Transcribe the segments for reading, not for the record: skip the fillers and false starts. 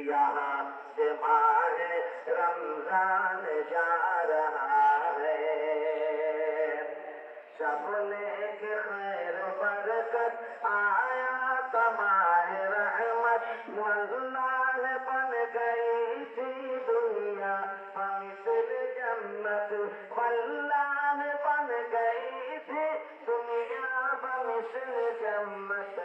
यहाँ से माह रमजान जा रहा है। सपने के खैर बरकत आया तमाह रहमत मंज़िल बन गई थी दुनिया बमिसल जन्नत मल्लाह बन गई थी दुनिया बमिसल जन्नत।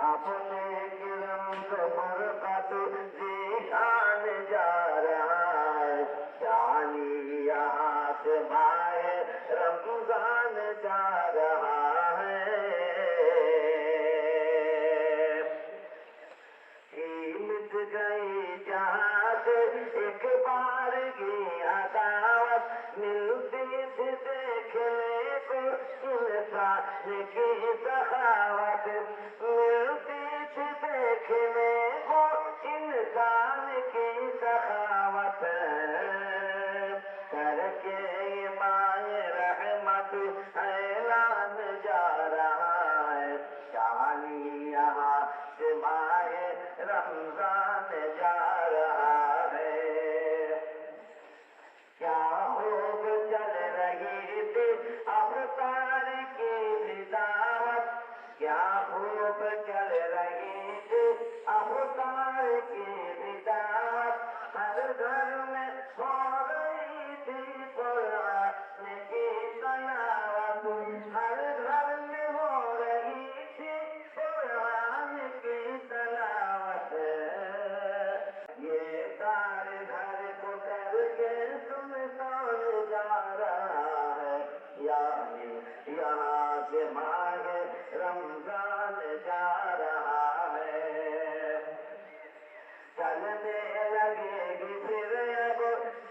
अपने किरम को बरकत दिखान जा रहा है। यानी यहाँ से माह रमजान जा रहा है। मिट गई जहाँ से एक बार की अदावत मिलती थी देखने को इंसान की सखावत मिलती थी देखने को इंसान की सखावत। करके ये माए रहमत ऐलान जा रहा है। यानी यहाँ से माए रमजान जा रहा है। क्या खूब चल रही थी अफ्तार की दावत क्या खूब चल रही थी अफ्तार की दावत। हर घर में हो रही थी कुरान की तिलावत हर घर में हो रही थी कुरान की तिलावत। ये कार घर को करके सुनसान जा रहा है। यानी यहाँ से माह रमजान जा रहा है। चलने लगेगी फिर अब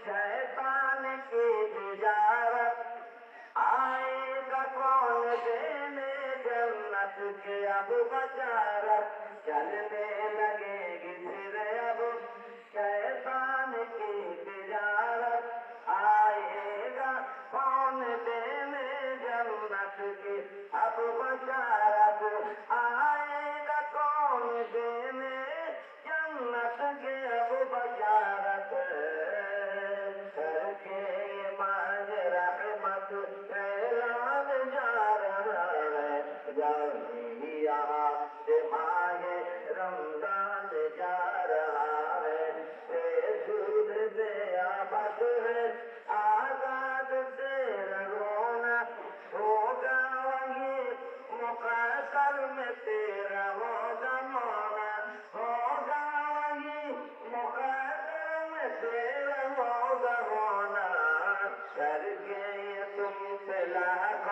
शैतान की तिजारत आएगा कौन देने जन्नत के अब बशारत। चलने लगेगी फिर अब शैतान की तिजारत आएगा कौन देने जन्नत की अब बशारत। आएगा कौन देने जन्नत के अब बशारत। करके ये माह रहमत ऐलान जा रहा है। यानी यहाँ से माह रमजान जा रहा है। बेसुध से आफत है आजाद से रोना होगा वही मुक़द्दर में तेरा होगा मौला होगा वही मुक़द्दर में तेरा होगा मौला। करके ये तुमसे लाख